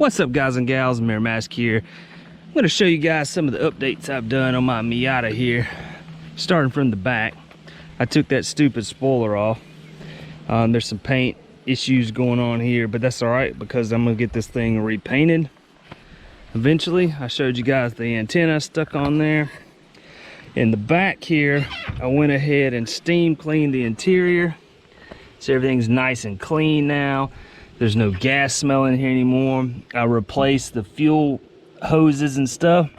What's up, guys and gals? Mayor Mask here. I'm going to show you guys some of the updates I've done on my Miata here. Starting from the back, I took that stupid spoiler off. There's some paint issues going on here, but that's all right because I'm going to get this thing repainted eventually. I showed you guys the antenna stuck on there. In the back here, I went ahead and steam cleaned the interior, so everything's nice and clean now. There's no gas smell in here anymore. I replaced the fuel hoses and stuff,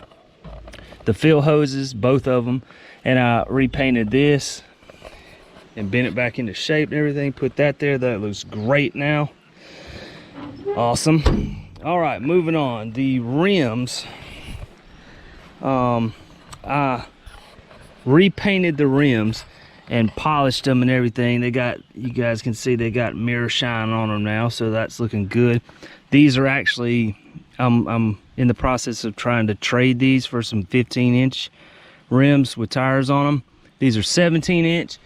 the fill hoses, both of them, and I repainted this and bent it back into shape and everything. Put that there. That looks great now. Awesome. All right, moving on. The rims, I repainted the rims and polished them and everything. They got, you guys can see they got mirror shine on them now, so that's looking good. These are actually, I'm in the process of trying to trade these for some 15-inch rims with tires on them. These are 17-inch.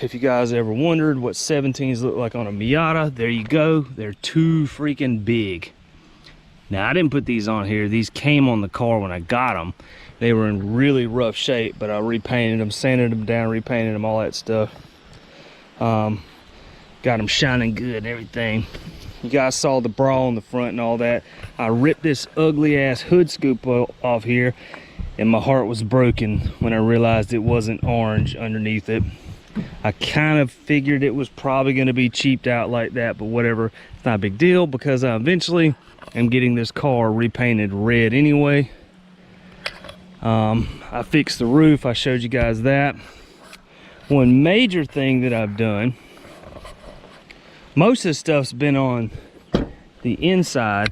If you guys ever wondered what 17s look like on a Miata, there you go. They're too freaking big. Now, I didn't put these on here. These came on the car when I got them. They were in really rough shape, but I repainted them, sanded them down, repainted them, all that stuff. Got them shining good and everything. You guys saw the bra on the front and all that. I ripped this ugly ass hood scoop off here, and my heart was broken when I realized it wasn't orange underneath it. I kind of figured it was probably going to be cheaped out like that, but whatever. It's not a big deal because I eventually am getting this car repainted red anyway. I fixed the roof. I showed you guys that. One major thing that I've done, most of the stuff's been on the inside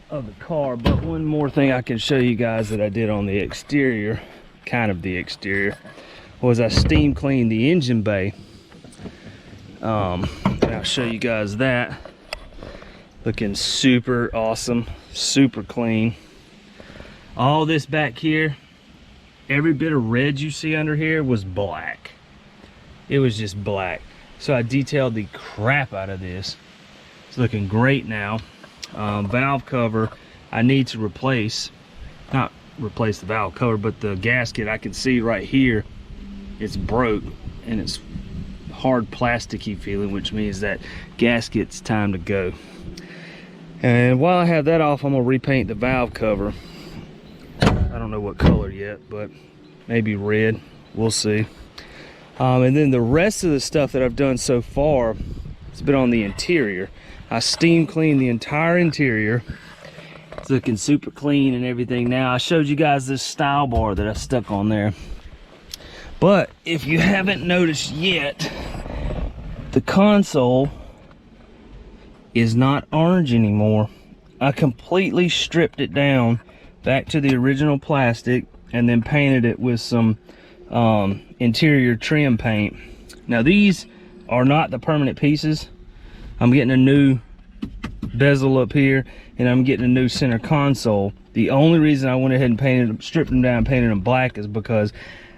of the car, but one more thing I can show you guys that I did on the exterior, kind of the exterior, was I steam cleaned the engine bay. And I'll show you guys that. Looking super awesome, super clean. All this back here, every bit of red you see under here was black. It was just black. So I detailed the crap out of this. It's looking great now. Valve cover, I need to replace, not replace the valve cover, but the gasket. I can see right here, it's broke and it's hard plasticky feeling, which means that gasket's time to go. And while I have that off, I'm gonna repaint the valve cover. I don't know what color yet, but maybe red, we'll see. And then the rest of the stuff that I've done so far, it's been on the interior. I steam cleaned the entire interior. It's looking super clean and everything now. I showed you guys this style bar that I stuck on there. But if you haven't noticed yet, the console is not orange anymore. I completely stripped it down back to the original plastic and then painted it with some interior trim paint. Now these are not the permanent pieces. I'm getting a new bezel up here and I'm getting a new center console. The only reason I went ahead and painted them, stripped them down, painted them black is because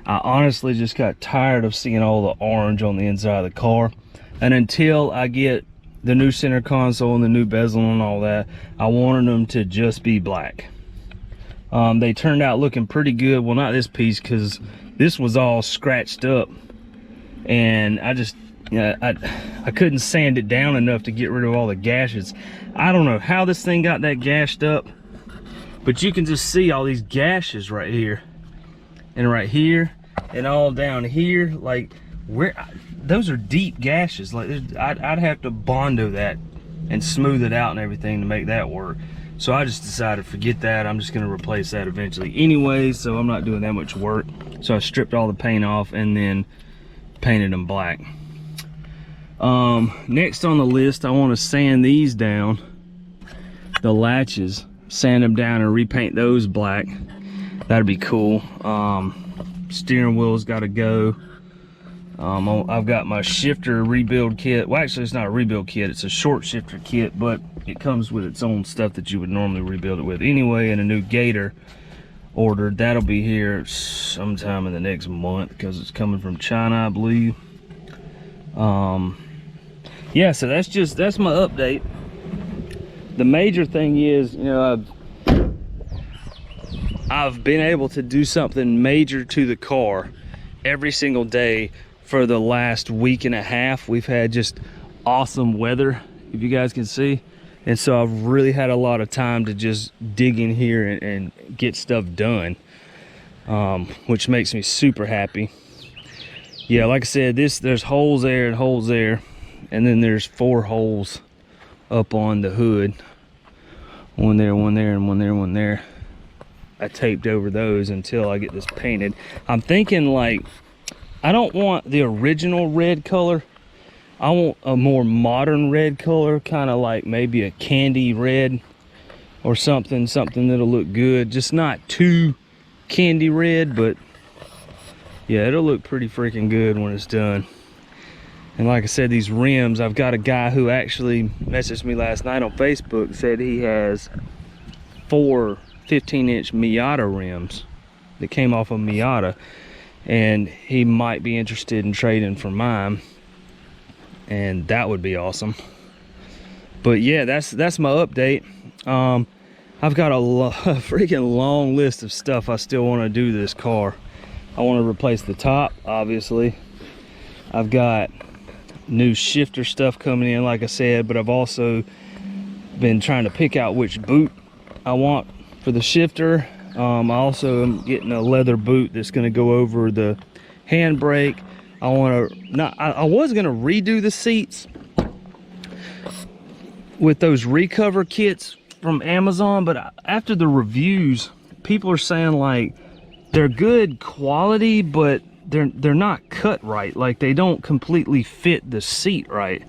I honestly just got tired of seeing all the orange on the inside of the car. And until I get the new center console and the new bezel and all that, I wanted them to just be black. They turned out looking pretty good. Well, not this piece, because this was all scratched up, and I just, I couldn't sand it down enough to get rid of all the gashes. I don't know how this thing got that gashed up, but you can just see all these gashes right here and right here and all down here. Like, where, those are deep gashes. Like, I'd have to Bondo that and smooth it out and everything to make that work. So I just decided, forget that, I'm just gonna replace that eventually anyway, so I'm not doing that much work. So I stripped all the paint off and then painted them black. Next on the list, I wanna sand these down, the latches, sand them down and repaint those black. That'd be cool. Steering wheel's gotta go. I've got my shifter rebuild kit. Well, actually it's not a rebuild kit, it's a short shifter kit, but it comes with its own stuff that you would normally rebuild it with anyway. And a new gator ordered. That'll be here sometime in the next month because it's coming from China, I believe. Yeah, so that's my update. the major thing is, you know, I've been able to do something major to the car every single day for the last week and a half. We've had just awesome weather, if you guys can see. And so I've really had a lot of time to just dig in here and get stuff done, which makes me super happy. Yeah, like I said, there's holes there and holes there, and then there's 4 holes up on the hood. One there, one there, and one there, one there. I taped over those until I get this painted. I'm thinking, like, I don't want the original red color. I want a more modern red color, kind of like maybe a candy red or something that'll look good. Just not too candy red, but yeah, it'll look pretty freaking good when it's done. And like I said, these rims, I've got a guy who actually messaged me last night on Facebook, said he has 4 15-inch Miata rims that came off of Miata, and he might be interested in trading for mine, and that would be awesome. But yeah, that's my update. I've got a freaking long list of stuff I still want to do to this car. I want to replace the top, obviously. I've got new shifter stuff coming in, like I said, but I've also been trying to pick out which boot I want for the shifter. I also am getting a leather boot that's going to go over the handbrake. I was going to redo the seats with those recover kits from Amazon, but after the reviews, people are saying like they're good quality, but they're not cut right. Like they don't completely fit the seat right.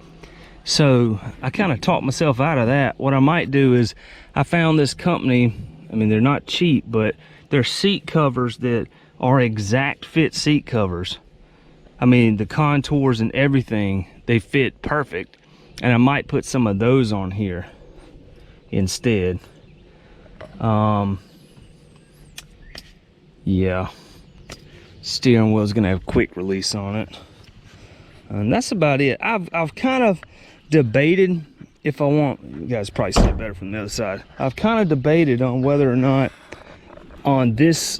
So I kind of talked myself out of that. What I might do is, I found this company, I mean, they're not cheap, but they're seat covers that are exact fit seat covers. I mean, the contours and everything, they fit perfect. And I might put some of those on here instead. Yeah. Steering wheel's gonna have quick release on it. And that's about it. I've kind of debated if I want, you guys probably see it better from the other side. I've kind of debated on whether or not on this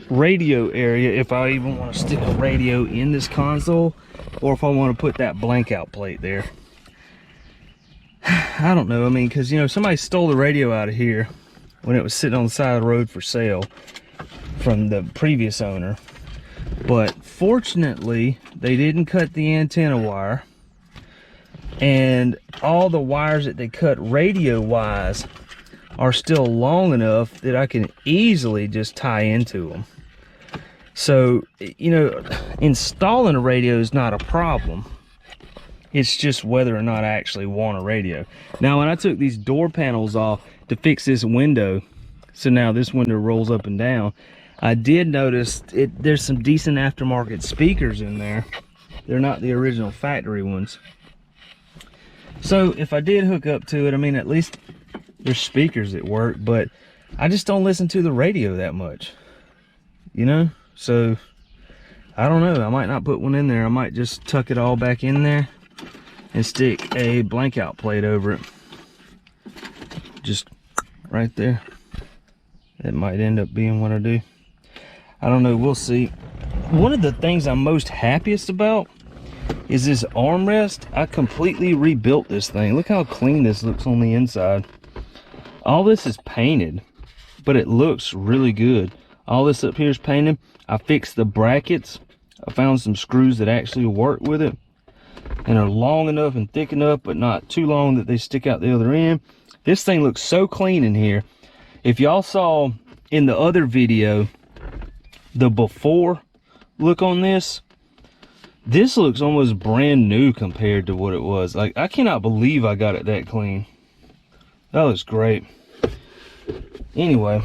radio area, if I even want to stick a radio in this console, or if I want to put that blank out plate there. I don't know. I mean, because, you know, somebody stole the radio out of here when it was sitting on the side of the road for sale from the previous owner. But fortunately, they didn't cut the antenna wire, and all the wires that they cut radio wise are still long enough that I can easily just tie into them. So, you know, installing a radio is not a problem. It's just whether or not I actually want a radio. Now, when I took these door panels off to fix this window, so now this window rolls up and down, I did notice there's some decent aftermarket speakers in there. They're not the original factory ones. So if I did hook up to it, I mean, at least there's speakers that work, but I just don't listen to the radio that much, you know? So I don't know, I might not put one in there. I might just tuck it all back in there and stick a blank out plate over it, just right there. That might end up being what I do. I don't know, we'll see. One of the things I'm most happiest about is this armrest. I completely rebuilt this thing. Look how clean this looks on the inside. All this is painted, but it looks really good. All this up here is painted. I fixed the brackets. I found some screws that actually work with it and are long enough and thick enough, but not too long that they stick out the other end. This thing looks so clean in here. If y'all saw in the other video the before look on this, this looks almost brand new compared to what it was. Like, I cannot believe I got it that clean. That looks great. Anyway,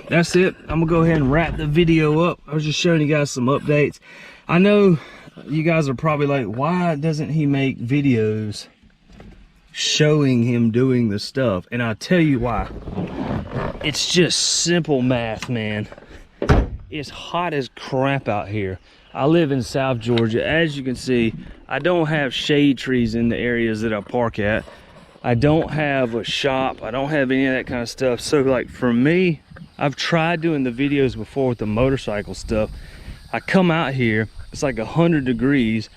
that's it. I'm gonna go ahead and wrap the video up. I was just showing you guys some updates. I know you guys are probably like, why doesn't he make videos showing him doing the stuff? And I'll tell you why. It's just simple math, man. It's hot as crap out here. I live in South Georgia. As you can see, I don't have shade trees in the areas that I park at. I don't have a shop. I don't have any of that kind of stuff. So like for me, I've tried doing the videos before with the motorcycle stuff. I come out here, it's like 100 degrees.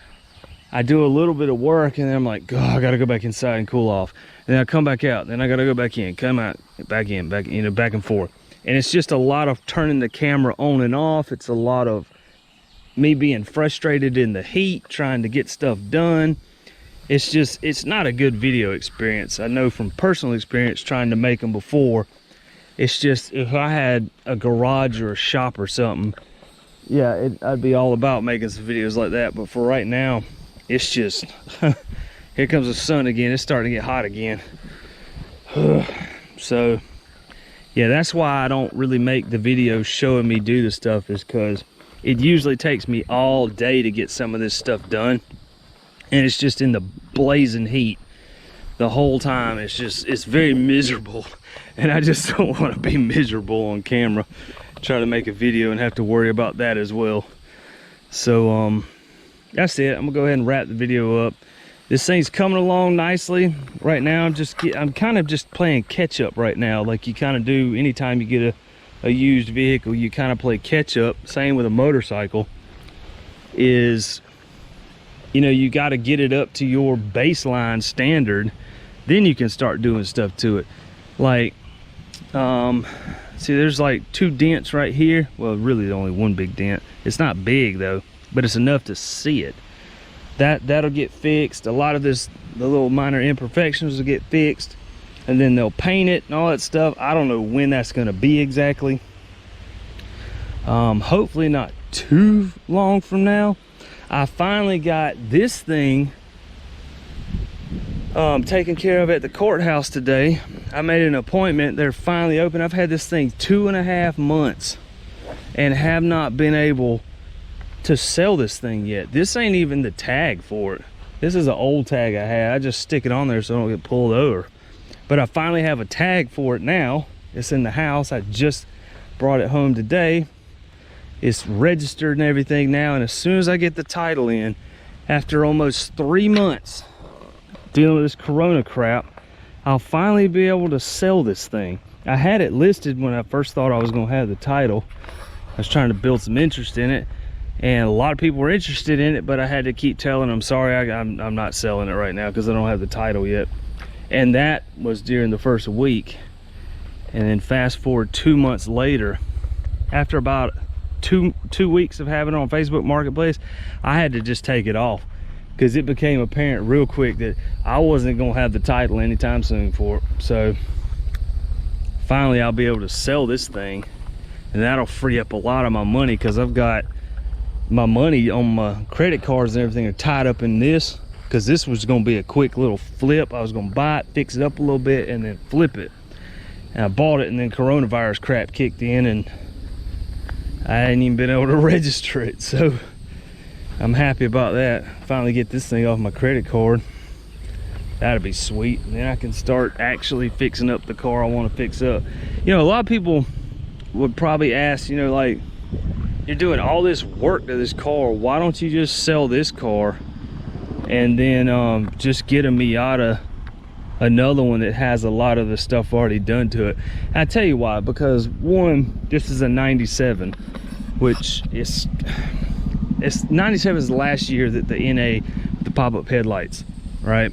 I do a little bit of work and then I'm like, God, I gotta go back inside and cool off. And then I come back out, then I gotta go back in, come out, back in, back, you know, back and forth. And it's just a lot of turning the camera on and off. It's a lot of me being frustrated in the heat, trying to get stuff done. It's just, it's not a good video experience. I know from personal experience trying to make them before. It's just, if I had a garage or a shop or something, yeah, I'd be all about making some videos like that. But for right now, it's just, here comes the sun again. It's starting to get hot again. So, yeah, that's why I don't really make the videos showing me do the stuff, is because it usually takes me all day to get some of this stuff done. And it's just in the blazing heat the whole time. It's just, it's very miserable. And I just don't want to be miserable on camera, try to make a video and have to worry about that as well. So, that's it. I'm gonna go ahead and wrap the video up. This thing's coming along nicely right now. I'm kind of just playing catch up right now, like you kind of do anytime you get a used vehicle. You kind of play catch up. Same with a motorcycle. Is, you know, you got to get it up to your baseline standard, then you can start doing stuff to it. Like, see, there's like 2 dents right here. Well, really only one big dent. It's not big though, but it's enough to see it. That'll get fixed. A lot of the little minor imperfections will get fixed, and then they'll paint it and all that stuff. I don't know when that's going to be exactly. Hopefully not too long from now. I finally got this thing taken care of at the courthouse today. I made an appointment. They're finally open. I've had this thing 2.5 months and have not been able to sell this thing yet. This ain't even the tag for it. This is an old tag I had. I just stick it on there so I don't get pulled over. But I finally have a tag for it now. It's in the house. I just brought it home today. It's registered and everything now, and as soon as I get the title in, after almost 3 months dealing with this corona crap, I'll finally be able to sell this thing. I had it listed when I first thought I was going to have the title. I was trying to build some interest in it, and a lot of people were interested in it, but I had to keep telling them, sorry, I'm not selling it right now because I don't have the title yet. And that was during the first week. And then fast forward 2 months later, after about two weeks of having it on Facebook Marketplace, I had to just take it off because it became apparent real quick that I wasn't going to have the title anytime soon for it. So finally I'll be able to sell this thing, and that'll free up a lot of my money, because I've got my money on my credit cards and everything are tied up in this, because this was going to be a quick little flip. I was going to buy it, fix it up a little bit, and then flip it. And I bought it, and then coronavirus crap kicked in, and I hadn't even been able to register it. So I'm happy about that. Finally get this thing off my credit card. That'd be sweet. And then I can start actually fixing up the car I want to fix up. You know, a lot of people would probably ask, you know, like, you're doing all this work to this car, why don't you just sell this car and then just get a Miata, another one that has a lot of the stuff already done to it? And I tell you why, because one, this is a 97, which is, 97 is the last year that the NA, the pop-up headlights, right?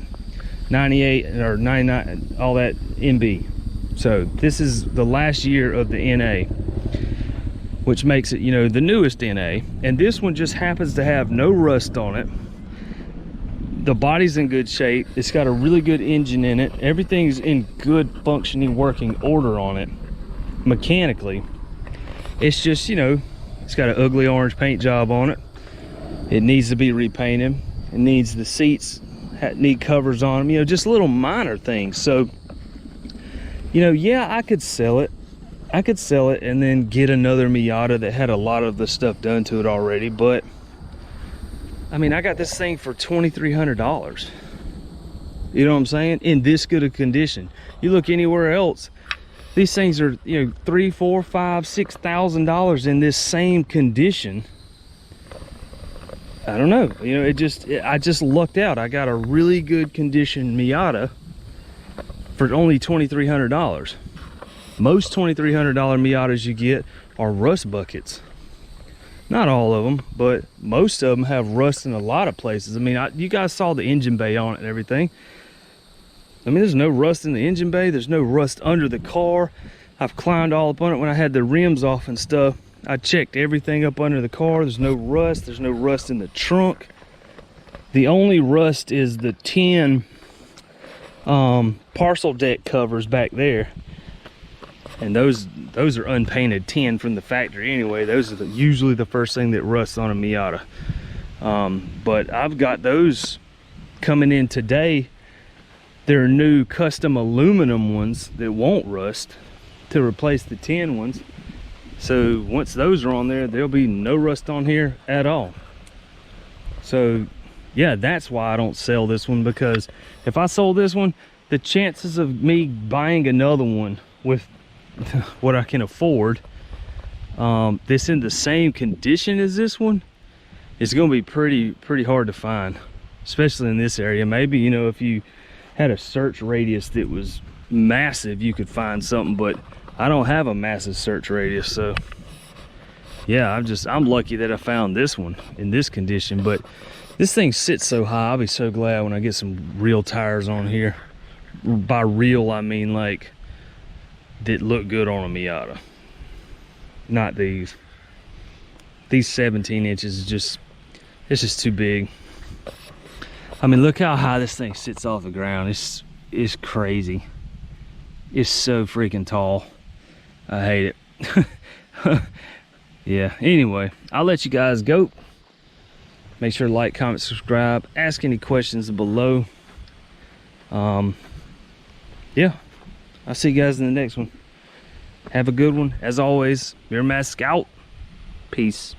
98 or 99, all that MB. So this is the last year of the NA, which makes it, you know, the newest NA. And this one just happens to have no rust on it. The body's in good shape. It's got a really good engine in it. Everything's in good functioning working order on it mechanically. It's just, you know, it's got an ugly orange paint job on it. It needs to be repainted. It needs, the seats need covers on them, you know, just little minor things. So, you know, yeah, I could sell it. I could sell it and then get another Miata that had a lot of the stuff done to it already. But I mean, I got this thing for $2,300. You know what I'm saying? In this good a condition. You look anywhere else, these things are, you know, $3,000, $4,000, $5,000, $6,000 in this same condition. I don't know, you know, I just lucked out. I got a really good condition Miata for only $2,300. Most $2,300 Miatas you get are rust buckets. Not all of them, but most of them have rust in a lot of places. I mean, you guys saw the engine bay on it and everything. I mean, there's no rust in the engine bay. There's no rust under the car. I've climbed all up on it when I had the rims off and stuff. I checked everything up under the car. There's no rust. There's no rust in the trunk. The only rust is the tin parcel deck covers back there. And those are unpainted tin from the factory anyway. Those are usually the first thing that rusts on a Miata. But I've got those coming in today. They're new custom aluminum ones that won't rust to replace the tin ones. So once those are on there, there'll be no rust on here at all. So yeah, that's why I don't sell this one, because if I sold this one, the chances of me buying another one with what I can afford, this in the same condition as this one, it's going to be pretty hard to find, especially in this area. Maybe, you know, if you had a search radius that was massive, you could find something, but I don't have a massive search radius. So yeah, I'm lucky that I found this one in this condition. But this thing sits so high, I'll be so glad when I get some real tires on here. By real, I mean like that look good on a Miata, not these. These 17 inches is just, it's just too big. I mean, look how high this thing sits off the ground. It's crazy. It's so freaking tall. I hate it. Yeah, anyway, I'll let you guys go. Make sure to like, comment, subscribe, ask any questions below. Yeah, I'll see you guys in the next one. Have a good one. As always, Mirror Mask out. Peace.